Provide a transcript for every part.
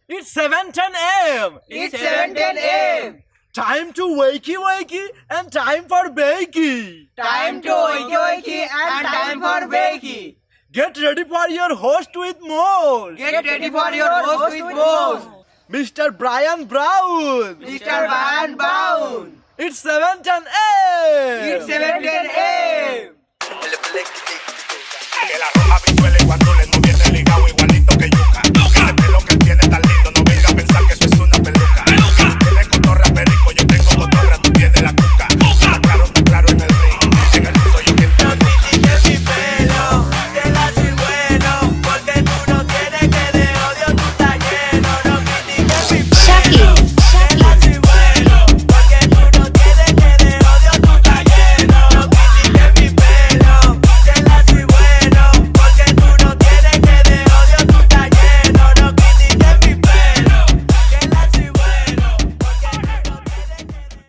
It's 7:10 a.m. It's 7:10 a.m. Time to wakey wakey and time for bakey. Time to wakey wakey and time for bakey. Get ready for your host with more. Get ready for your host with more. Mr. Brian Brown. Mr. Brian Brown. It's 7:10 a.m. It's 7:10 a.m. Que la roja visuela y cuando le no viene ligado igualito que yuca. Ese pelo que él tiene tan lindo, no venga a pensar que eso es una peluca. Tiene cotorra perico, yo tengo cotorra, tú tienes la cuca. Está claro en el ring, en el piso yo quien te No critiques mi pelo, te la soy bueno, porque tú no tienes que de odio tú estás lleno. No critiques mi pelo, te la soy bueno, porque tú no tienes que de odio tú estás lleno. No critiques mi pelo, te la soy bueno, porque tú no tienes que de odio tú estás lleno. No critiques mi pelo, te la soy bueno, porque tú no tienes que de...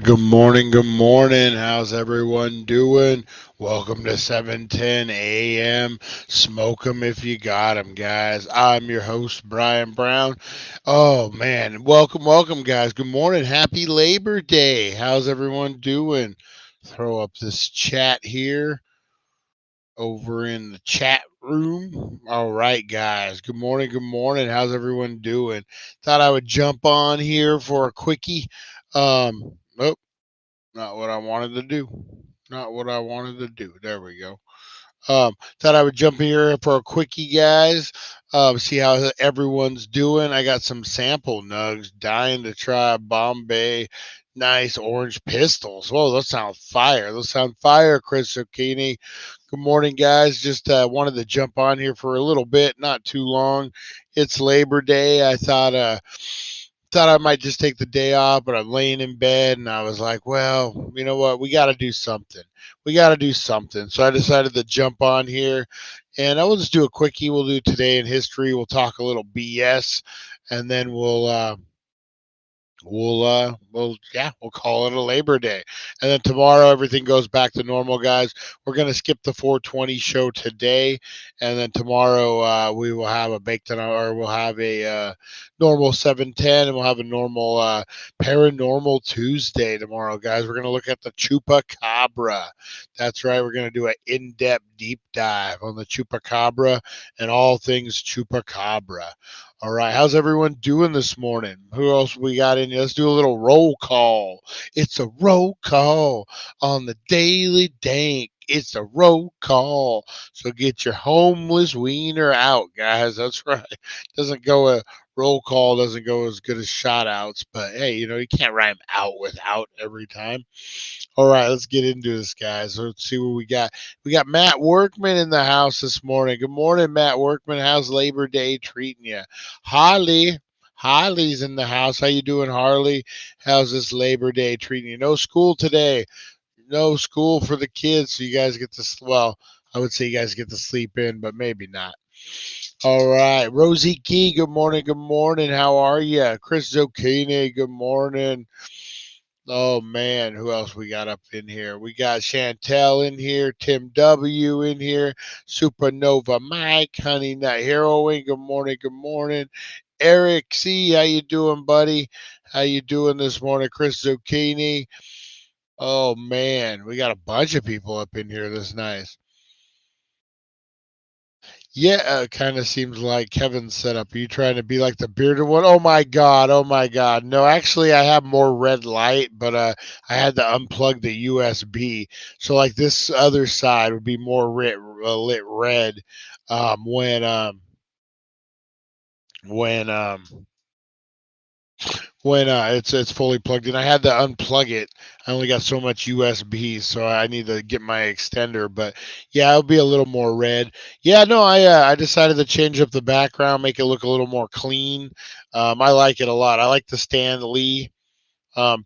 Good morning. How's everyone doing? Welcome to 7:10 a.m. Smoke 'em if you got 'em, guys. I'm your host, Brian Brown. Oh, man. Welcome, guys. Good morning. Happy Labor Day. How's everyone doing? Throw up this chat here over in the chat room. All right, guys. Good morning. How's everyone doing? Thought I would jump on here for a quickie. Nope, not what I wanted to do. There we go. Thought I would jump here for a quickie, guys. See how everyone's doing. I got some sample nugs. Dying to try Bombay nice orange pistols. Whoa, those sound fire. Chris Zucchini. Good morning, guys. Just wanted to jump on here for a little bit, not too long. It's Labor Day. I thought I might just take the day off, but I'm laying in bed and I was like, well, you know what? We got to do something. So I decided to jump on here and I will just do a quickie. We'll do today in history. We'll talk a little BS and then we'll call it a Labor Day. And then tomorrow everything goes back to normal, guys. We're gonna skip the 420 show today, and then tomorrow we will have a we'll have a normal 710, and we'll have a normal paranormal Tuesday tomorrow, guys. We're gonna look at the chupacabra. That's right. We're gonna do an in-depth deep dive on the chupacabra and all things chupacabra. All right, how's everyone doing this morning? Who else we got in here? Let's do a little roll call. It's a roll call on the Daily Dank. It's a roll call. So get your homeless wiener out, guys. That's right. Roll call doesn't go as good as shout outs, but hey, you can't rhyme out with out every time. All right, let's get into this, guys. Let's see what we got. We got Matt Workman in the house this morning. Good morning, Matt Workman. How's Labor Day treating you? Harley's in the house. How you doing, Harley? How's this Labor Day treating you? No school today. No school for the kids, so you guys get to, well, I would say you guys get to sleep in, but maybe not. All right, Rosie Key, good morning. How are you? Chris Zucchini, good morning. Oh man, who else we got up in here? We got Chantel in here, Tim W in here, Supernova Mike, Honey Nut Heroine. Good morning. Eric C, how you doing, buddy? How you doing this morning? Chris Zucchini. Oh man, we got a bunch of people up in here. This nice. Yeah, kind of seems like Kevin's setup. Are you trying to be like the bearded one? Oh my god. No, actually I have more red light, but I had to unplug the USB. So like this other side would be more lit red when it's fully plugged in. I had to unplug it. I only got so much USB, so I need to get my extender. But yeah, it'll be a little more red. Yeah, no, I decided to change up the background, make it look a little more clean. I like it a lot. I like the Stan Lee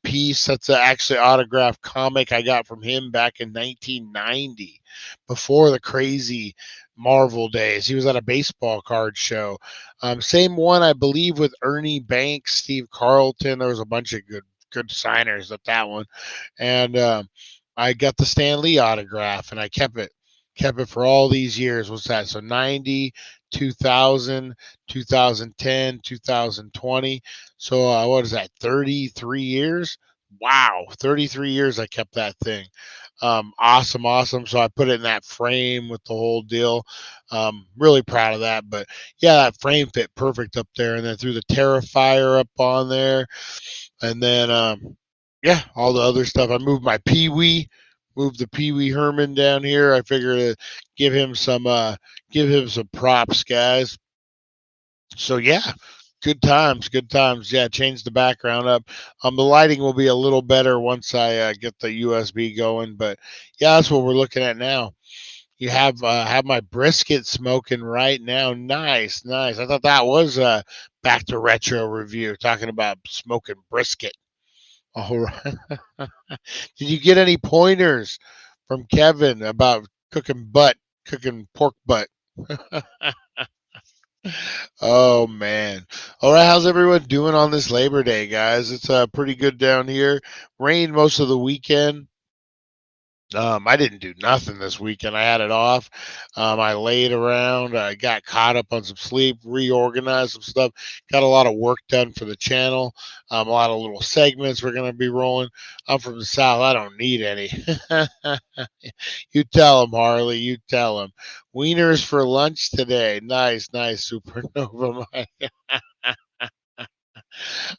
piece. That's actually autographed comic I got from him back in 1990, before the crazy Marvel days. He was at a baseball card show. Same one, I believe, with Ernie Banks, Steve Carlton. There was a bunch of good signers at that one, and I got the Stan Lee autograph, and I kept it for all these years. What's that? So 90 2000, 2010, 2020. So what is that? 33 years. Wow, 33 years I kept that thing. Awesome. So I put it in that frame with the whole deal. Really proud of that. But yeah, that frame fit perfect up there. And then threw the Terrifier up on there. And then, yeah, all the other stuff. I moved my Pee Wee, moved the Pee Wee Herman down here. I figured to give him some props, guys. So yeah, good times. Yeah, change the background up. The lighting will be a little better once I get the USB going. But yeah, that's what we're looking at now. You have my brisket smoking right now. Nice. I thought that was back to retro review, talking about smoking brisket. All right. Did you get any pointers from Kevin about cooking pork butt? Oh man. All right, how's everyone doing on this Labor Day, guys? It's pretty good down here. Rained most of the weekend. I didn't do nothing this weekend. I had it off. I laid around. I got caught up on some sleep, reorganized some stuff. Got a lot of work done for the channel. A lot of little segments we're going to be rolling. I'm from the South. I don't need any. You tell them, Harley. You tell them. Wieners for lunch today. Nice, Supernova.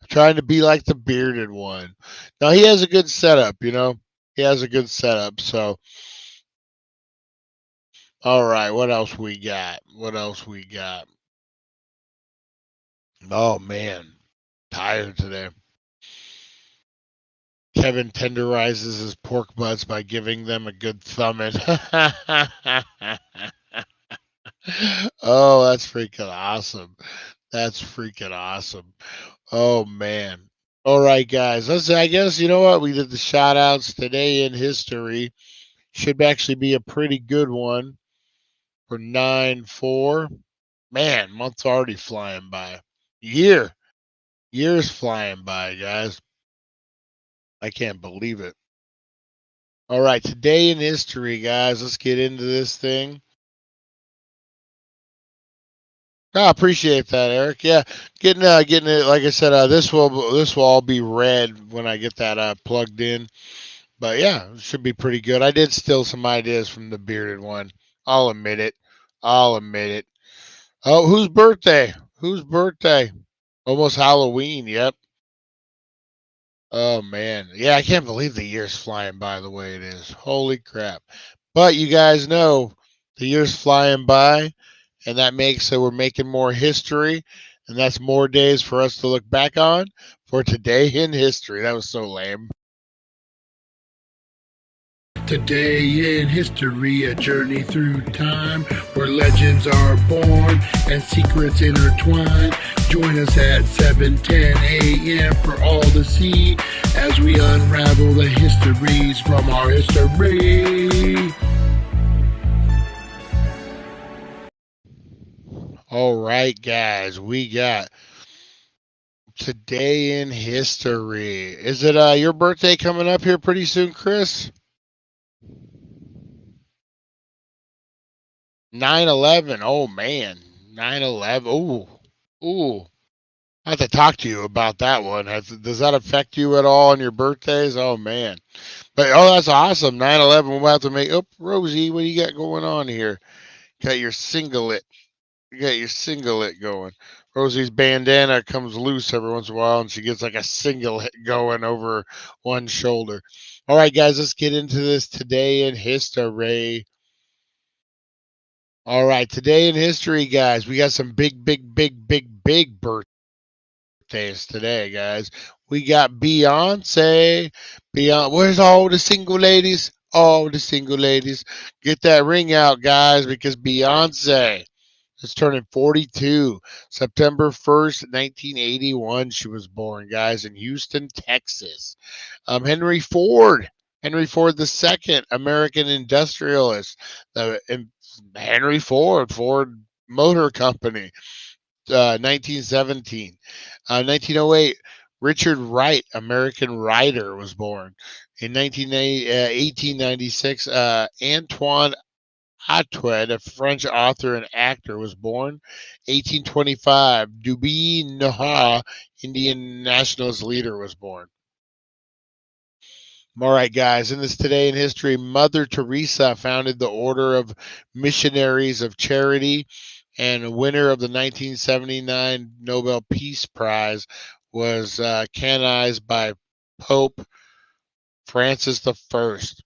Trying to be like the bearded one. Now, he has a good setup, He has a good setup. So, all right. What else we got? Oh, man. Tired today. Kevin tenderizes his pork butts by giving them a good thumbing. Oh, that's freaking awesome. Oh, man. All right, guys. I guess, you know what? We did the shout outs today in history. Should actually be a pretty good one for 9/4. Man, month's already flying by. Years flying by, guys. I can't believe it. All right, today in history, guys. Let's get into this thing. I appreciate that, Eric. Yeah, getting it. Like I said, this will all be red when I get that plugged in. But yeah, it should be pretty good. I did steal some ideas from the bearded one. I'll admit it. Oh, whose birthday? Almost Halloween. Yep. Oh man. Yeah, I can't believe the year's flying by the way it is. Holy crap. But you guys know the year's flying by, and that makes so we're making more history, and that's more days for us to look back on for today in history. That was so lame. Today in history, a journey through time where legends are born and secrets intertwine. Join us at 7:10 a.m. for all to see as we unravel the histories from our history. All right, guys, we got today in history. Is it your birthday coming up here pretty soon, Chris? 9/11. Oh man, 9/11. Ooh. I have to talk to you about that one. Does that affect you at all on your birthdays? Oh man, but that's awesome. 9/11. We'll have to make. Oh, Rosie, what do you got going on here? Got your singlet. You got your singlet going. Rosie's bandana comes loose every once in a while, and she gets like a singlet going over one shoulder. All right, guys, let's get into this today in history. All right, today in history, guys, we got some big birthdays today, guys. We got Beyonce. Where's all the single ladies? All the single ladies. Get that ring out, guys, because Beyonce is turning 42. September 1st, 1981, she was born, guys, in Houston, Texas. Henry Ford II, American industrialist. Henry Ford Motor Company, 1917. 1908, Richard Wright, American writer, was born. In 1896, Antoine Hautois, a French author and actor, was born. 1825, Duby Noha, Indian nationalist leader, was born. All right, guys, in this Today in History, Mother Teresa founded the Order of Missionaries of Charity, and a winner of the 1979 Nobel Peace Prize was canonized by Pope Francis the First.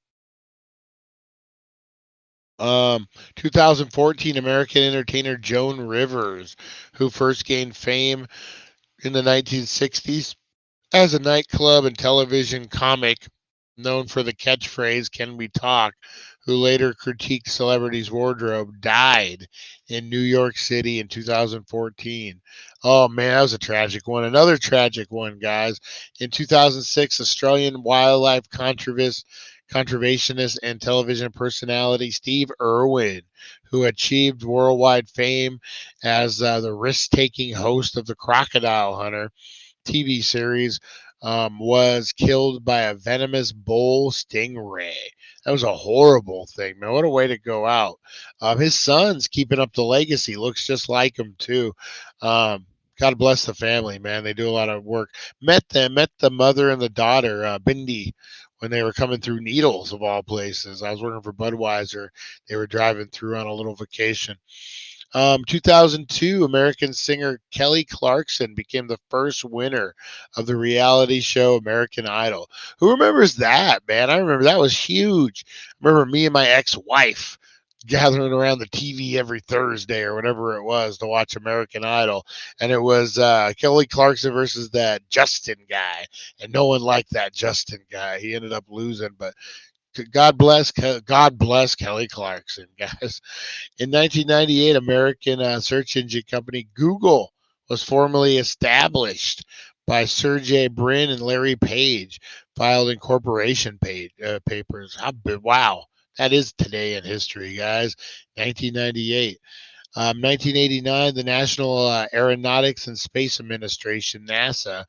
2014, American entertainer Joan Rivers, who first gained fame in the 1960s as a nightclub and television comic known for the catchphrase, "Can we talk?" who later critiqued celebrities' wardrobe, died in New York City in 2014. Oh, man, that was a tragic one. Another tragic one, guys. In 2006, Australian wildlife conservationist and television personality Steve Irwin, who achieved worldwide fame as the risk-taking host of the Crocodile Hunter TV series, was killed by a venomous bull stingray. That was a horrible thing, man. What a way to go out. His son's keeping up the legacy. Looks just like him, too. God bless the family, man. They do a lot of work. Met the mother and the daughter, Bindi, when they were coming through Needles, of all places. I was working for Budweiser. They were driving through on a little vacation. 2002, American singer Kelly Clarkson became the first winner of the reality show American Idol. Who remembers that, man? I remember that was huge. I remember me and my ex-wife gathering around the TV every Thursday or whatever it was to watch American Idol. And it was Kelly Clarkson versus that Justin guy. And no one liked that Justin guy. He ended up losing, but God bless Kelly Clarkson, guys. In 1998, American search engine company Google was formally established by Sergey Brin and Larry Page, filed in corporation papers. Wow, that is today in history, guys. 1998. 1989, the National Aeronautics and Space Administration, NASA,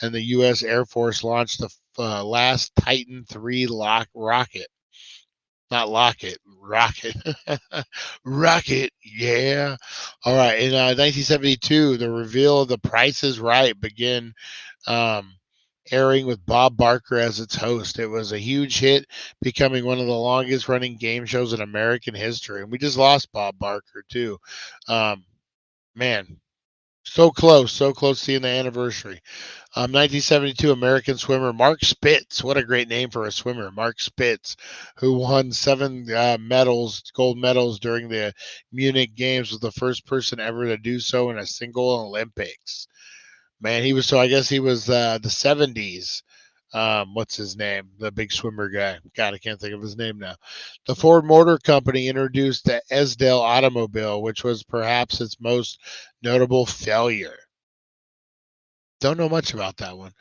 and the U.S. Air Force launched the last Titan III rocket. Not locket, rocket. Rocket, yeah. All right. In 1972, the reveal of The Price is Right began um, airing with Bob Barker as its host. It was a huge hit, becoming one of the longest running game shows in American history. And we just lost Bob Barker, too. Um, Man, so close seeing the anniversary. 1972 American swimmer Mark Spitz. What a great name for a swimmer, Mark Spitz, who won 7 gold medals during the Munich Games, was the first person ever to do so in a single Olympics. Man, he was I guess he was the 70s. What's his name? The big swimmer guy. God, I can't think of his name now. The Ford Motor Company introduced the Esdale automobile, which was perhaps its most notable failure. Don't know much about that one.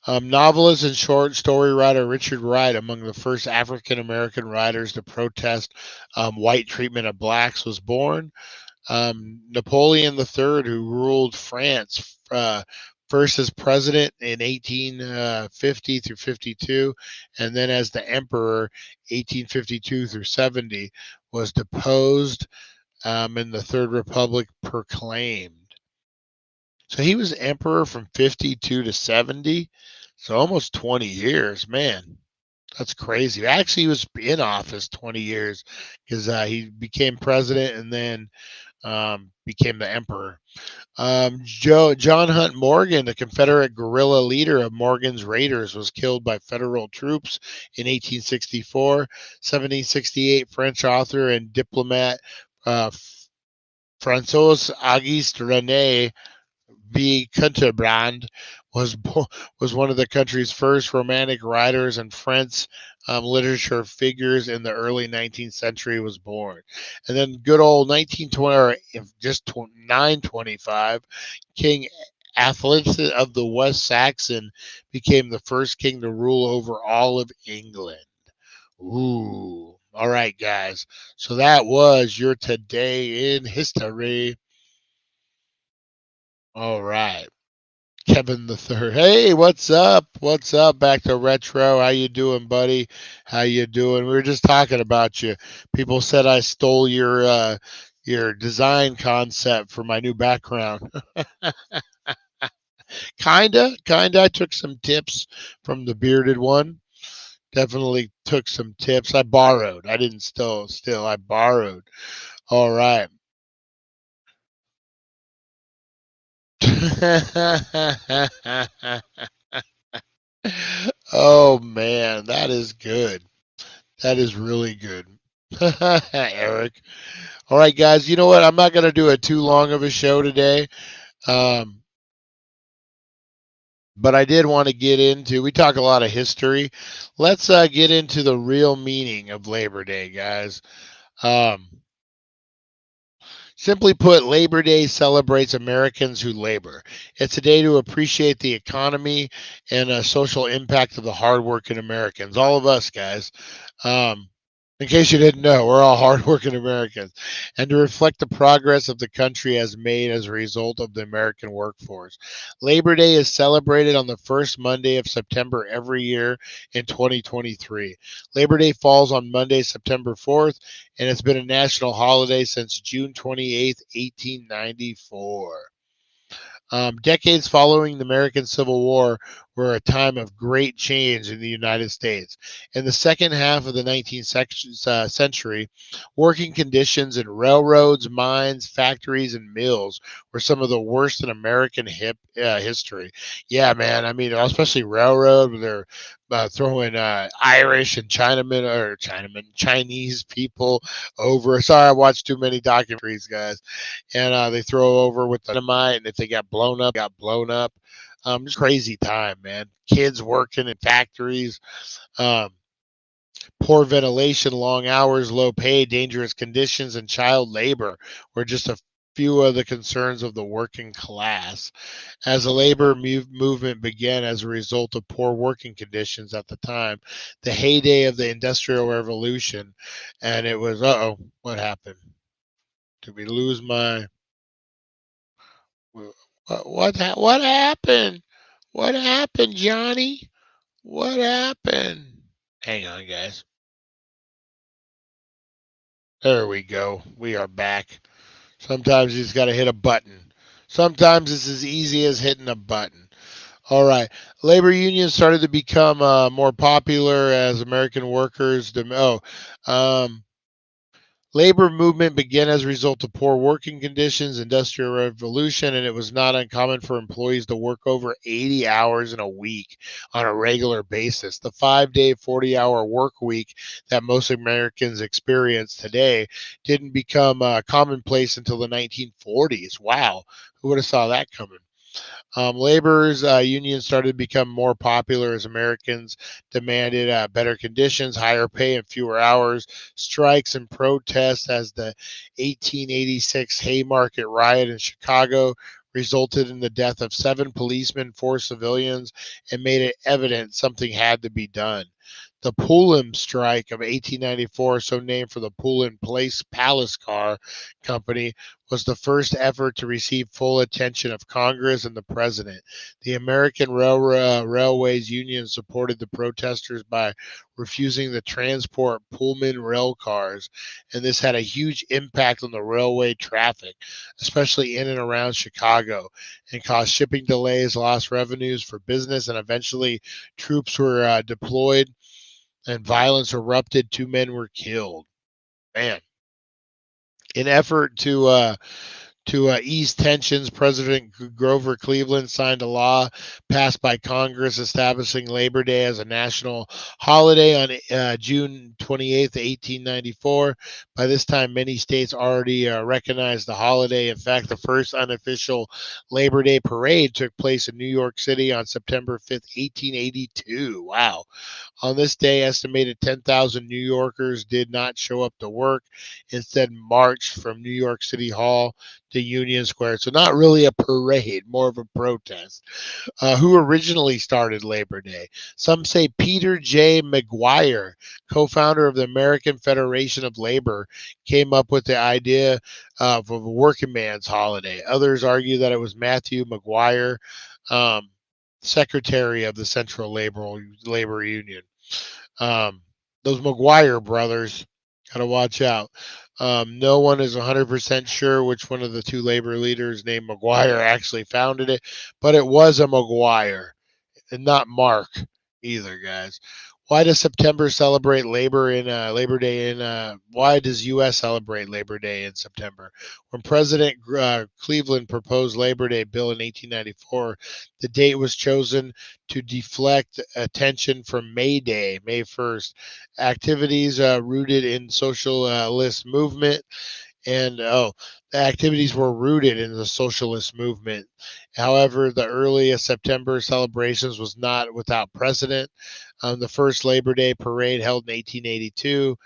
Novelist and short story writer Richard Wright, among the first African American writers to protest white treatment of blacks, was born. Napoleon III, who ruled France first as president in 1850 through 52, and then as the emperor 1852 through 70, was deposed and the Third Republic proclaimed. So he was emperor from 52 to 70. So almost 20 years, man. That's crazy. Actually, he was in office 20 years because he became president and then became the emperor. John Hunt Morgan, the Confederate guerrilla leader of Morgan's Raiders, was killed by federal troops in 1864. 1768, French author and diplomat François Auguste René V. Kunterbrand was one of the country's first romantic writers and French literature figures in the early 19th century was born. And then good old 1920, or just 925, King Athelred of the West Saxon became the first king to rule over all of England. Ooh. All right, guys. So that was your Today in History. All right. Kevin the Third. Hey, what's up? What's up? Back to retro. How you doing, buddy? How you doing? We were just talking about you. People said I stole your design concept for my new background. Kinda. I took some tips from the bearded one. Definitely took some tips. I borrowed. I didn't steal. I borrowed. All right. Oh man, that is good. That is really good. Eric. All right, guys. You know what? I'm not going to do a too long of a show today. Um, but I did want to get into, we talk a lot of history. Let's get into the real meaning of Labor Day, guys. Um, Simply put, Labor Day celebrates Americans who labor. It's a day to appreciate the economy and social impact of the hardworking Americans. All of us, guys. Um, in case you didn't know, we're all hardworking Americans. And to reflect the progress of the country has made as a result of the American workforce. Labor Day is celebrated on the first Monday of September every year in 2023. Labor Day falls on Monday, September 4th, and it's been a national holiday since June 28th, 1894. Decades following the American Civil War were a time of great change in the United States. In the second half of the 19th century, working conditions in railroads, mines, factories, and mills were some of the worst in American history. Yeah, man. I mean, especially railroad, where they're throwing Irish and Chinese people over. Sorry, I watched too many documentaries, guys. And they throw over with dynamite, and if they got blown up, got blown up. Just crazy time, man. Kids working in factories, um, poor ventilation, long hours, low pay, dangerous conditions, and child labor were just a few of the concerns of the working class. As the labor movement began as a result of poor working conditions at the time, the heyday of the Industrial Revolution, and it was, what happened? Did we lose my? What happened? What happened, Johnny? What happened? Hang on, guys. There we go. We are back. Sometimes you just got to hit a button. Sometimes it's as easy as hitting a button. All right. Labor unions started to become more popular as American workers. Labor movement began as a result of poor working conditions, industrial revolution, and it was not uncommon for employees to work over 80 hours in a week on a regular basis. The 5-day, 40-hour work week that most Americans experience today didn't become commonplace until the 1940s. Wow, who would have saw that coming? Labor's unions started to become more popular as Americans demanded better conditions, higher pay, and fewer hours. Strikes and protests as the 1886 Haymarket riot in Chicago resulted in the death of 7 policemen, 4 civilians, and made it evident something had to be done. The Pullman strike of 1894, so named for the Pullman Palace Car Company, was the first effort to receive full attention of Congress and the president. The American Railways Union supported the protesters by refusing to transport Pullman rail cars, and this had a huge impact on the railway traffic, especially in and around Chicago, and caused shipping delays, lost revenues for business, and eventually troops were deployed and violence erupted. 2 men were killed. Man. In effort to ease tensions, President Grover Cleveland signed a law passed by Congress establishing Labor Day as a national holiday on June 28th, 1894. By this time, many states already recognized the holiday. In fact, the first unofficial Labor Day parade took place in New York City on September 5th, 1882. Wow. On this day, estimated 10,000 New Yorkers did not show up to work, instead marched from New York City Hall to Union Square. So not really a parade, more of a protest. Who originally started Labor Day? Some say Peter J. McGuire, co-founder of the American Federation of Labor, came up with the idea of a working man's holiday. Others argue that it was Matthew McGuire. secretary of the Central Labor Union. Those McGuire brothers, gotta watch out. No one is 100% sure which one of the two labor leaders named McGuire actually founded it, but it was a McGuire and not Mark either, guys. Why does September celebrate Labor Day why does U.S. celebrate Labor Day in September? When President Cleveland proposed Labor Day bill in 1894, the date was chosen to deflect attention from May Day, May 1st. Activities rooted in socialist movement. And the activities were rooted in the socialist movement. However, the earliest September celebrations was not without precedent. The first Labor Day parade held in 1882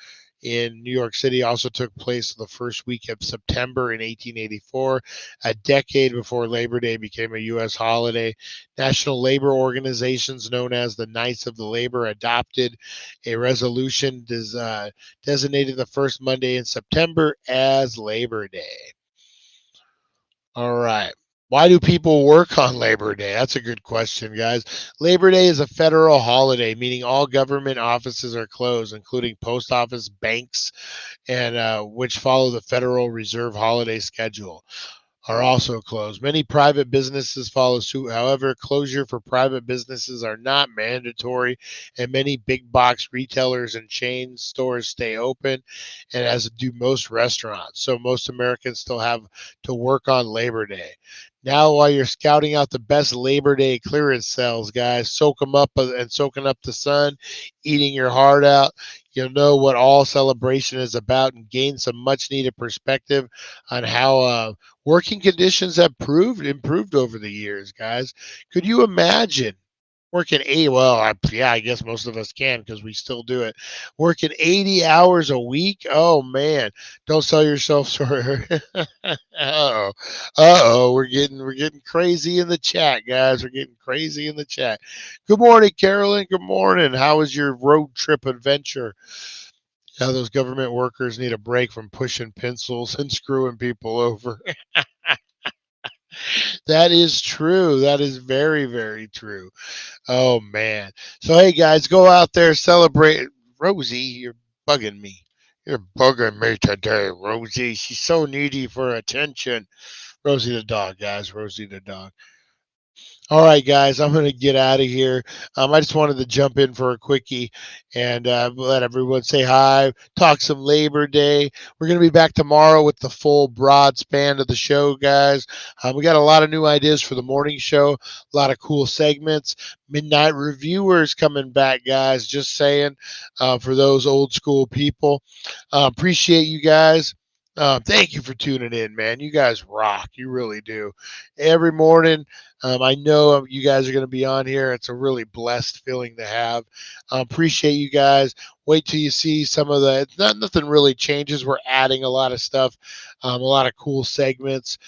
in New York City also took place the first week of September in 1884, a decade before Labor Day became a U.S. holiday. National labor organizations known as the Knights of the Labor adopted a resolution designated the first Monday in September as Labor Day. All right. Why do people work on Labor Day? That's a good question, guys. Labor Day is a federal holiday, meaning all government offices are closed, including post office, banks, and which follow the Federal Reserve holiday schedule, are also closed. Many private businesses follow suit. However, closure for private businesses are not mandatory, and many big box retailers and chain stores stay open, and as do most restaurants. So most Americans still have to work on Labor Day. Now, while you're scouting out the best Labor Day clearance sales, guys, soak them up and soaking up the sun, eating your heart out, you'll know what all celebration is about and gain some much needed perspective on how working conditions have improved over the years, guys. Could you imagine working I guess most of us can because we still do it. Working 80 hours a week? Oh, man. Don't sell yourself short. Uh-oh. We're getting crazy in the chat, guys. We're getting crazy in the chat. Good morning, Carolyn. Good morning. How was your road trip adventure? Yeah, those government workers need a break from pushing pencils and screwing people over. That is true. That is very, very true. Oh, man. So, hey, guys, go out there, celebrate. Rosie, you're bugging me. You're bugging me today, Rosie. She's so needy for attention. Rosie the dog, guys. Rosie the dog. All right, guys, I'm going to get out of here. I just wanted to jump in for a quickie and let everyone say hi, talk some Labor Day. We're going to be back tomorrow with the full broad span of the show, guys. We got a lot of new ideas for the morning show, a lot of cool segments. Midnight Reviewers coming back, guys, just saying, for those old school people. Appreciate you guys. Thank you for tuning in, man. You guys rock. You really do. Every morning, I know you guys are going to be on here. It's a really blessed feeling to have. Appreciate you guys. Wait till you see some of the, nothing really changes. We're adding a lot of stuff, a lot of cool segments.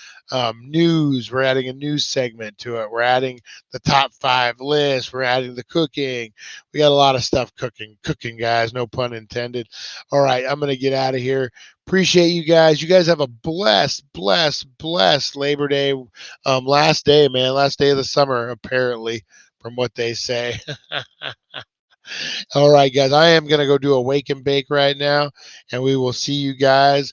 News, we're adding a news segment to it. We're adding the top 5 list. We're adding the cooking. We got a lot of stuff cooking, guys, no pun intended. All right, I'm going to get out of here. Appreciate you guys. You guys have a blessed Labor Day. Last day, man. Last day of the summer, apparently, from what they say. All right, guys. I am going to go do a wake and bake right now, and we will see you guys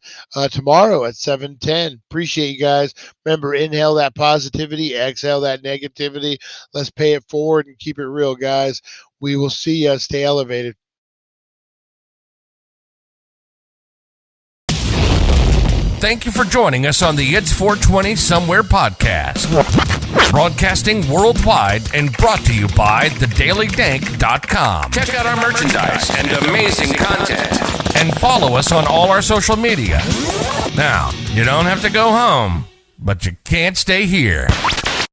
tomorrow at 7:10. Appreciate you guys. Remember, inhale that positivity, exhale that negativity. Let's pay it forward and keep it real, guys. We will see you. Stay elevated. Thank you for joining us on the It's 420 Somewhere podcast. Broadcasting worldwide and brought to you by thedailydank.com. Check out our merchandise and amazing content. And follow us on all our social media. Now, you don't have to go home, but you can't stay here.